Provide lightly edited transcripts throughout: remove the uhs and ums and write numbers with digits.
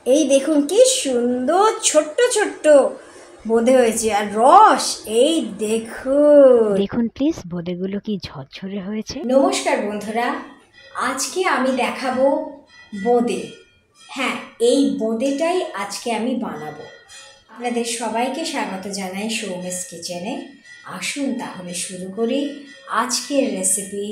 এই দেখুন কি সুন্দর ছোট্ট ছোট্ট বোঁদে হয়েছে, আর রস এই দেখুন প্লিজ বোঁদেগুলো কি ঝরঝরে হয়েছে। নমস্কার বন্ধুরা, আজকে আমি দেখাবো বোঁদে। হ্যাঁ, এই বোঁদেটাই আজকে আমি বানাবো। আপনাদের সবাইকে স্বাগত জানাই সৌমেস কিচেনে। আসুন তাহলে শুরু করি আজকের রেসিপি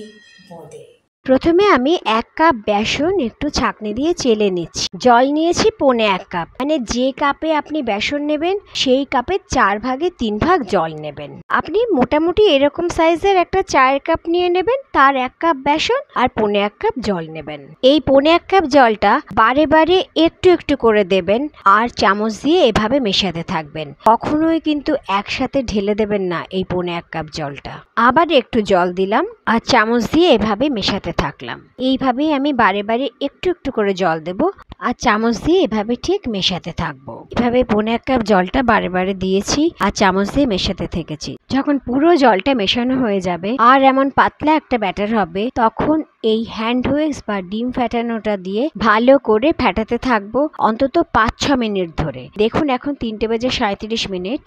বোঁদে। প্রথমে আমি 1 কাপ বেসন একটু ছাঁকনি দিয়ে চেলে নিচ্ছি। জল নিয়েছি 1.25 কাপ, মানে যে কাপে আপনি বেসন নেবেন সেই কাপের 4 ভাগে 3 ভাগ জল নেবেন। আপনি মোটামুটি এরকম সাইজের একটা চায়ের কাপ নিয়ে নেবেন, তার 1 কাপ বেসন আর 1.25 কাপ জল নেবেন। এই 1.25 কাপ জলটা বারে বারে একটু একটু করে দেবেন আর চামচ দিয়ে এভাবে মেশাতে থাকবেন। কখনোই কিন্তু একসাথে ঢেলে দেবেন না এই 1.25 কাপ জলটা। আবার একটু জল দিলাম আর চামচ দিয়ে এভাবে মেশাতে থাকলাম। এইভাবেই আমি বারে বারে একটু একটু করে জল দেব আর চামচ দিয়ে এভাবে ঠিক মেশাতে থাকবো। এভাবে 1.25 কাপ জলটা বারে বারে দিয়েছি আর চামচ দিয়ে মেশাতে থেকেছি। যখন পুরো জলটা মেশানো হয়ে যাবে আর এমন পাতলা একটা ব্যাটার হবে, তখন এই হ্যান্ড হুইক্স বা ডিম ফ্যাটানোটা দিয়ে ভালো করে ফ্যাটাতে থাকবো অন্তত 5-6 মিনিট ধরে। দেখুন এখন 3:37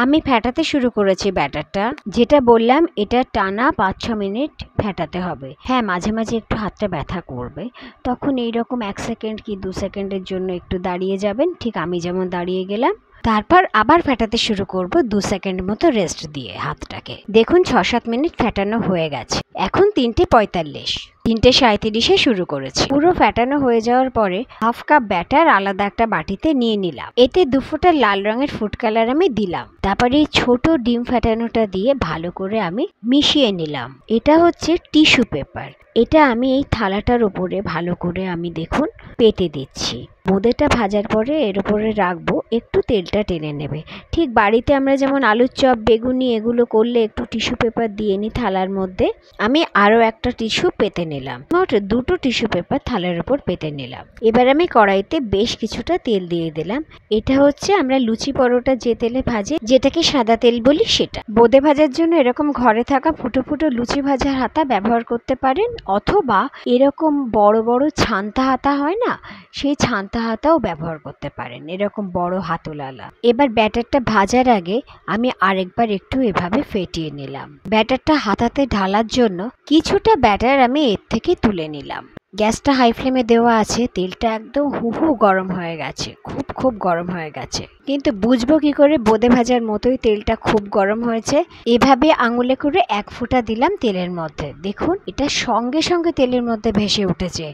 আমি ফ্যাটাতে শুরু করেছি ব্যাটারটা। যেটা বললাম এটা টানা 5-6 মিনিট ফ্যাটাতে হবে। হ্যাঁ, মাঝে মাঝে একটু হাতটা ব্যথা করবে, তখন এইরকম 1 সেকেন্ড কি 2 সেকেন্ডের জন্য একটু দাঁড়িয়ে যাবেন, ঠিক আমি যেমন দাঁড়িয়ে গেলাম। তারপর আবার ফ্যাটাতে শুরু করব 2 সেকেন্ড মতো রেস্ট দিয়ে হাতটাকে। দেখুন 6-7 মিনিট ফ্যাটানো হয়ে গেছে। এখন 3:45, 3:37 শুরু করেছি। পুরো ফ্যাটানো হয়ে যাওয়ার পরে 1/2 কাপ ব্যাটার আলাদা একটা বাটিতে নিয়ে নিলাম। এতে 2 ফোঁটা লাল রঙের ফুড কালার আমি দিলাম। তারপরে এই ছোট ডিম ফ্যাটানোটা দিয়ে ভালো করে আমি মিশিয়ে নিলাম। এটা হচ্ছে টিস্যু পেপার। এটা আমি এই থালাটার উপরে ভালো করে আমি দেখুন পেতে দিচ্ছি। বোঁদেটা ভাজার পরে এর উপরে রাখবো, একটু তেলটা টেনে নেবে। ঠিক বাড়িতে আমরা যেমন আলুর চপ, বেগুনি এগুলো করলে একটু টিস্যু পেপার দিয়ে নিই থালার মধ্যে, আমি আরও একটা টিস্যু পেতে নিলাম। মোট 2টো টিস্যু পেপার থালার উপর পেতে নিলাম। এবার আমি কড়াইতে বেশ কিছুটা তেল দিয়ে দিলাম। এটা হচ্ছে আমরা লুচি পরোটা যে তেলে ভাজে, যেটাকে সাদা তেল বলি, সেটা। বোঁদে ভাজার জন্য এরকম ঘরে থাকা ফুটো ফুটো লুচি ভাজার হাতা ব্যবহার করতে পারেন, অথবা এরকম বড় বড় ছান্তা হাতা হয় না, সেই ছান্তা হাতাও ব্যবহার করতে পারেন, এরকম বড় হাতলালা। এবার ব্যাটারটা ভাজার আগে আমি আরেকবার একটু এভাবে ফেটিয়ে নিলাম। ব্যাটারটা হাতাতে ঢালার জন্য কিছুটা ব্যাটার আমি এর থেকে তুলে নিলাম। গ্যাসটা হাই ফ্লেমে দেওয়া আছে। তেলটা একদম হুহু গরম হয়ে গেছে, খুব গরম হয়ে গেছে। কিন্তু বুঝবো কি করে বোঁদে ভাজার মতোই তেলটা খুব গরম হয়েছে? এভাবে আঙুলে করে 1 ফোঁটা দিলাম তেলের মধ্যে। দেখুন এটা সঙ্গে সঙ্গে তেলের মধ্যে ভেসে উঠেছে।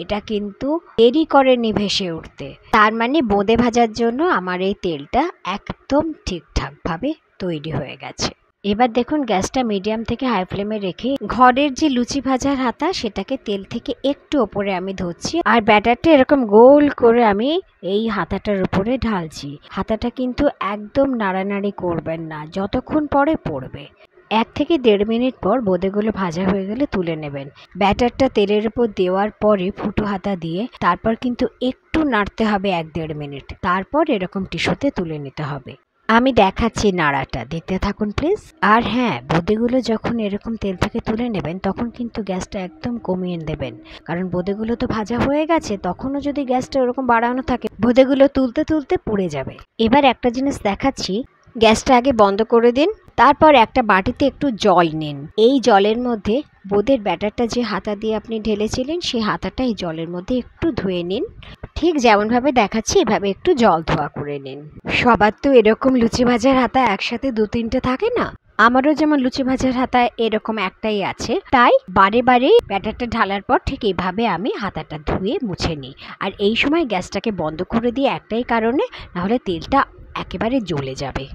এটা কিন্তু দেরি করেনি ভেসে উঠতে। তার মানে বোঁদে ভাজার জন্য আমার এই তেলটা একদম ঠিকঠাক ভাবে তৈরি হয়ে গেছে। এবার দেখুন গ্যাসটা মিডিয়াম থেকে হাই ফ্লেমে রেখে ঘরের যে লুচি ভাজার হাতা, সেটাকে তেল থেকে একটু ওপরে আমি ধরছি আর ব্যাটারটা এরকম গোল করে আমি এই হাতাটার উপরে ঢালছি। হাতাটা কিন্তু একদম নাড়ানাড়ি করবেন না, যতক্ষণ পরে পড়বে। 1 থেকে 1.5 মিনিট পর বোঁদেগুলো ভাজা হয়ে গেলে তুলে নেবেন। ব্যাটারটা তেলের উপর দেওয়ার পরে ফুটো হাতা দিয়ে তারপর কিন্তু একটু নাড়তে হবে 1-1.5 মিনিট। তারপর এরকম টিস্যুতে তুলে নিতে হবে। আমি দেখাচ্ছি নাড়াটা, দেখতে থাকুন প্লিজ। আর হ্যাঁ, বোঁদেগুলো যখন এরকম তেল থেকে তুলে নেবেন তখন কিন্তু গ্যাসটা একদম কমিয়ে দেবেন, কারণ বোঁদেগুলো তো ভাজা হয়ে গেছে। তখনও যদি গ্যাসটা ওরকম বাড়ানো থাকে, বোঁদেগুলো তুলতে তুলতে পুড়ে যাবে। এবার একটা জিনিস দেখাচ্ছি, গ্যাসটা আগে বন্ধ করে দিন। তারপর একটা বাটিতে একটু জল নিন। এই জলের মধ্যে বোঁদের ব্যাটারটা যে হাতা দিয়ে আপনি ঢেলেছিলেন, সেই হাতাটা এই জলের মধ্যে একটু ধুয়ে নিন। ঠিক যেমনভাবে দেখাচ্ছি এভাবে একটু জল ধোয়া করে নিন। সবার তো এরকম লুচি ভাজার হাতা একসাথে 2-3টে থাকে না। আমারও যেমন লুচি ভাজার হাতা এরকম একটাই আছে, তাই বারে বারে ব্যাটারটা ঢালার পর ঠিক এইভাবে আমি হাতাটা ধুয়ে মুছে নিই। আর এই সময় গ্যাসটাকে বন্ধ করে দিই একটাই কারণে, নাহলে তেলটা একেবারে জ্বলে যাবে।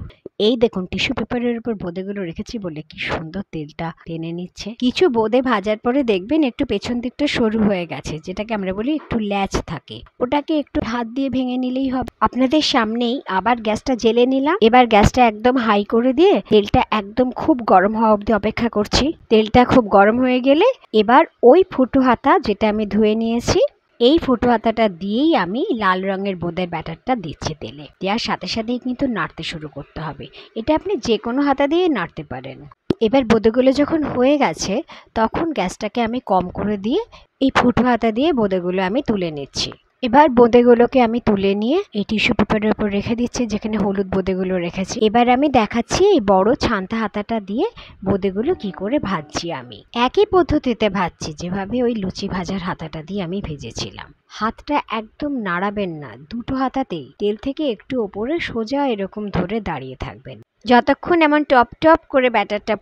এই দেখুন টিস্যু পেপারের উপর বোঁদেগুলো রেখেছি বলে কি সুন্দর তেলটা টেনে নিচ্ছে। কিছু বোঁদে ভাজার পরে দেখবেন একটু পেছন দিকটা সরু হয়ে গেছে, যেটাকে আমরা বলি একটু ল্যাচ থাকে, ওটাকে একটু হাত দিয়ে ভেঙে নিলেই হবে। আপনাদের সামনেই আবার গ্যাসটা জ্বেলে নিলাম। এবার গ্যাসটা একদম হাই করে দিয়ে তেলটা একদম খুব গরম হওয়া অবধি অপেক্ষা করছি। তেলটা খুব গরম হয়ে গেলে এবার ওই ফুটো হাতা যেটা আমি ধুয়ে নিয়েছি, এই ফুটো হাতাটা দিয়েই আমি লাল রঙের বোঁদের ব্যাটারটা দিচ্ছি তেলে। দেওয়ার সাথে সাথেই কিন্তু নাড়তে শুরু করতে হবে। এটা আপনি যে কোনো হাতা দিয়ে নাড়তে পারেন। এবার বোঁদেগুলো যখন হয়ে গেছে তখন গ্যাসটাকে আমি কম করে দিয়ে এই ফুটো হাতা দিয়ে বোঁদেগুলো আমি তুলে নিচ্ছি। এবার বোঁদেগুলোকে আমি তুলে নিয়ে এই টিস্যু পেপারের উপর রেখে দিচ্ছি, যেখানে হলুদ বোঁদেগুলো রেখেছি। এবার আমি দেখাচ্ছি এই বড় ছান্তা হাতাটা দিয়ে বোঁদেগুলো কি করে ভাজছি। আমি একই পদ্ধতিতে ভাজছি যেভাবে ওই লুচি ভাজার হাতাটা দিয়ে আমি ভেজেছিলাম। হাতটা একদম নাড়াবেন না, দুটো হাতাতেই তেল থেকে একটু ওপরে সোজা এরকম ধরে দাঁড়িয়ে থাকবেন যতক্ষণ এমন টপ টপ করে ব্যাটারটা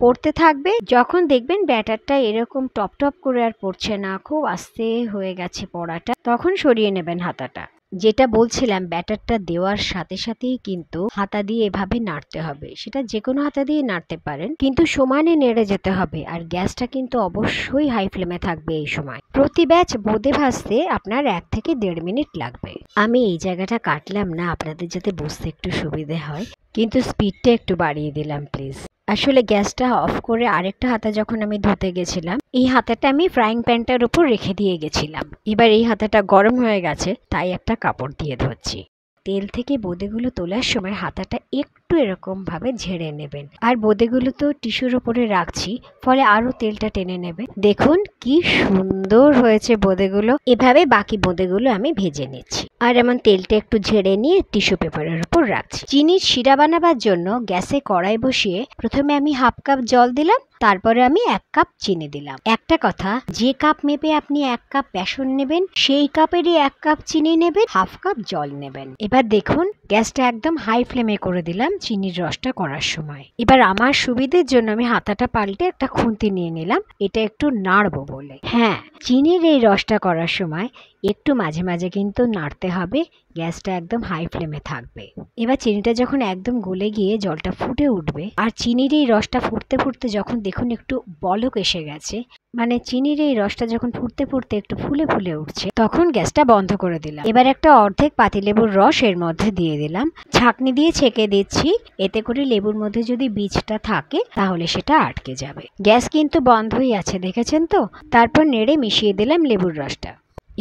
পড়তে থাকবে। যখন দেখবেন ব্যাটারটা এরকম টপ টপ করে আর পড়ছে না, খুব আস্তে হয়ে গেছে পড়াটা, তখন সরিয়ে নেবেন হাতাটা। যেটা বলছিলাম, ব্যাটারটা দেওয়ার সাথে সাথেই কিন্তু হাতা দিয়ে এভাবে নাড়তে হবে। সেটা যে কোনো হাতা দিয়ে নাড়তে পারেন, কিন্তু সমানে নেড়ে যেতে হবে। আর গ্যাসটা কিন্তু অবশ্যই হাই ফ্লেমে থাকবে এই সময়। প্রতি ব্যাচ বোঁদে ভাজতে আপনার 1 থেকে 1.5 মিনিট লাগবে। আমি এই জায়গাটা কাটলাম না আপনাদের যাতে বুঝতে একটু সুবিধে হয়, কিন্তু স্পিডটা একটু বাড়িয়ে দিলাম প্লিজ। আসলে গ্যাসটা অফ করে আরেকটা হাতা যখন আমি ধুতে গেছিলাম, এই হাতাটা আমি ফ্রাইং প্যানটার উপর রেখে দিয়ে গেছিলাম। এবার এই হাতাটা গরম হয়ে গেছে, তাই একটা কাপড় দিয়ে ধরছি। তেল থেকে বোঁদেগুলো তোলার সময় হাতাটা একটু এরকম ভাবে ঝেড়ে নেবেন। আর বোঁদেগুলো তো টিস্যুর উপরে রাখছি, ফলে আরো তেলটা টেনে নেবে। দেখুন কি সুন্দর হয়েছে বোঁদেগুলো। এভাবে বাকি বোঁদেগুলো আমি ভেজে নিচ্ছি। আর এমন তেলটা একটু ঝেড়ে নিয়ে টিস্যু পেপারের উপর রাখছি। চিনির শিরা বানাবার জন্য গ্যাসে কড়াই বসিয়ে প্রথমে আমি 1/2 কাপ জল দিলাম, তারপরে আমি 1 কাপ চিনি দিলাম। একটা কথা, যে কাপ মেপে আপনি 1 কাপ বেসন নেবেন, সেই কাপেরই 1 কাপ চিনি নেবেন, 1/2 কাপ জল নেবেন। এবার দেখুন গ্যাসটা একদম হাই ফ্লেমে করে দিলাম চিনির রসটা করার সময়। এবার আমার সুবিধের জন্য আমি হাতাটা পাল্টে একটা খুন্তি নিয়ে নিলাম, এটা একটু নাড়বো বলে। হ্যাঁ, চিনির এই রসটা করার সময় একটু মাঝে মাঝে কিন্তু নাড়তে হবে, গ্যাসটা একদম হাই ফ্লেমে থাকবে। এবার চিনিটা যখন একদম গলে গিয়ে জলটা ফুটে উঠবে, আর চিনির এই রসটা ফুটতে ফুটতে যখন দেখুন একটু বলক এসে গেছে, মানে চিনির এই রসটা যখন ফুটতে ফুটতে একটু ফুলে ফুলে উঠছে, তখন গ্যাসটা বন্ধ করে দিলাম। এবার একটা অর্ধেক পাতিলেবুর রস এর মধ্যে দিয়ে দিলাম, ছাঁকনি দিয়ে ছেঁকে দিচ্ছি, এতে করে লেবুর মধ্যে যদি বীজটা থাকে তাহলে সেটা আটকে যাবে। গ্যাস কিন্তু বন্ধই আছে, দেখেছেন তো? তারপর নেড়ে মিশিয়ে দিলাম লেবুর রসটা।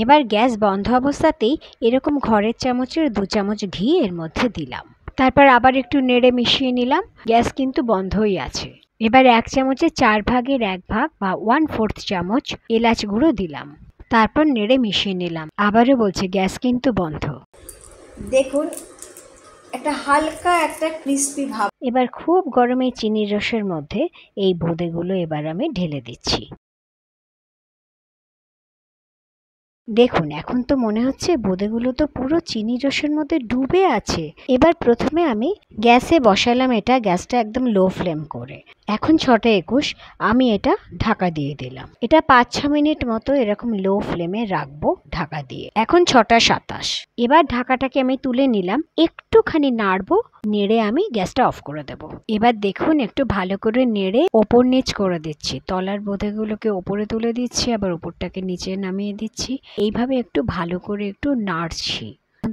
এবার গ্যাস বন্ধ অবস্থাতেই এরকম ঘরের চামচের 2 চামচ ঘি এর মধ্যে দিলাম। তারপর আবার একটু নেড়ে মিশিয়ে নিলাম। গ্যাস কিন্তু বন্ধই আছে। এবার 1 চামচের 4 ভাগের 1 ভাগ বা 1/4 চামচ এলাচ গুঁড়ো দিলাম। তারপর নেড়ে মিশিয়ে নিলাম। আবারও বলছি, গ্যাস কিন্তু বন্ধ। দেখুন একটা হালকা একটা ক্রিস্পি ভাব। এবার খুব গরম এই চিনির রসের মধ্যে এই বোঁদেগুলো এবার আমি ঢেলে দিচ্ছি। দেখুন এখন তো মনে হচ্ছে বোঁদেগুলো তো পুরো চিনি রসের মধ্যে ডুবে আছে। এবার প্রথমে আমি গ্যাসে বসালাম, এটা গ্যাসটা একদম লো ফ্লেম করে। এখন 6টা 21 আমি এটা ঢাকা দিয়ে দিলাম। এটা 5-6 মিনিট মতো এরকম লো ফ্লেমে রাখবো ঢাকা দিয়ে। এখন 6টা 27। এবার ঢাকাটাকে আমি তুলে নিলাম, একটুখানি নাড়বো, নেড়ে আমি গ্যাসটা অফ করে দেব। এবার দেখুন একটু ভালো করে নেড়ে ওপর নিচ করে দিচ্ছি। তলার বোঁদেগুলোকে ওপরে তুলে দিচ্ছি, আবার ওপরটাকে নিচে নামিয়ে দিচ্ছি। এইভাবে একটু ভালো করে একটু নাড়ছি।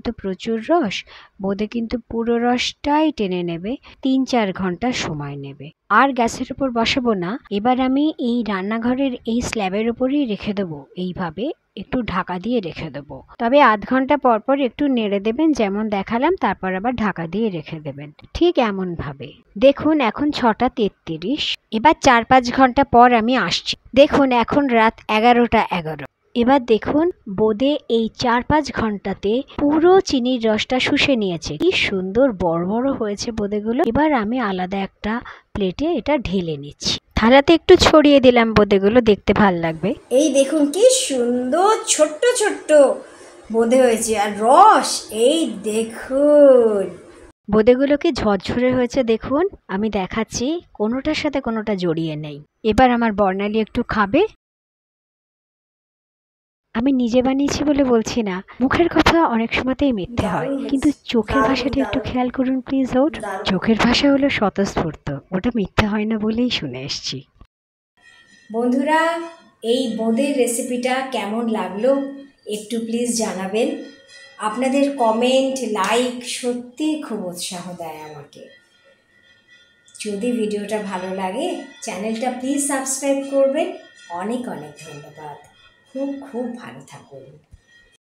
তো প্রচুর রস, বোঁদে কিন্তু পুরো রসটাই টেনে নেবে। 3-4 ঘন্টা সময় নেবে। আর গ্যাসের উপর বসাবো না, এবার আমি এই রান্নাঘরের এই স্ল্যাবের উপরেই রেখে দেবো। এইভাবে একটু ঢাকা দিয়ে রেখে দেবো। তবে আধ ঘন্টা পর পর একটু নেড়ে দেবেন, যেমন দেখালাম, তারপর আবার ঢাকা দিয়ে রেখে দেবেন, ঠিক এমন ভাবে। দেখুন এখন 6টা 33। এবার 4-5 ঘন্টা পর আমি আসছি। দেখুন এখন রাত 11টা 11। এবার দেখুন বোঁদে এই 4-5 ঘন্টাতে পুরো চিনির রসটা শুষে নিয়েছে। কি সুন্দর বড় বড় হয়েছে বোঁদেগুলো। এবার আমি আলাদা একটা প্লেটে এটা ঢেলে নিচ্ছি। থালাতে একটু ছড়িয়ে দিলাম বোঁদেগুলো, দেখতে ভাল লাগবে। এই দেখুন কি সুন্দর ছোট্ট ছোট্ট বোঁদে হয়েছে, আর রস এই দেখুন। বোঁদেগুলোকে ঝরঝরে হয়েছে দেখুন, আমি দেখাচ্ছি, কোনোটার সাথে কোনোটা জড়িয়ে নেই। এবার আমার বর্ণালী একটু খাবে। আমি নিজে বানিয়েছি বলে বলছি না, মুখের কথা অনেক সময়তেই মিথ্যে হয়, কিন্তু চোখের ভাষাটা একটু খেয়াল করুন প্লিজ। ওর চোখের ভাষা হলো স্বতঃস্ফূর্ত, ওটা মিথ্যে হয় না বলেই শুনে এসছি। বন্ধুরা, এই বোঁদের রেসিপিটা কেমন লাগলো একটু প্লিজ জানাবেন। আপনাদের কমেন্ট, লাইক সত্যি খুব উৎসাহ দেয় আমাকে। যদি ভিডিওটা ভালো লাগে চ্যানেলটা প্লিজ সাবস্ক্রাইব করবেন। অনেক অনেক ধন্যবাদ। খুব খুব ভালো থাকুন।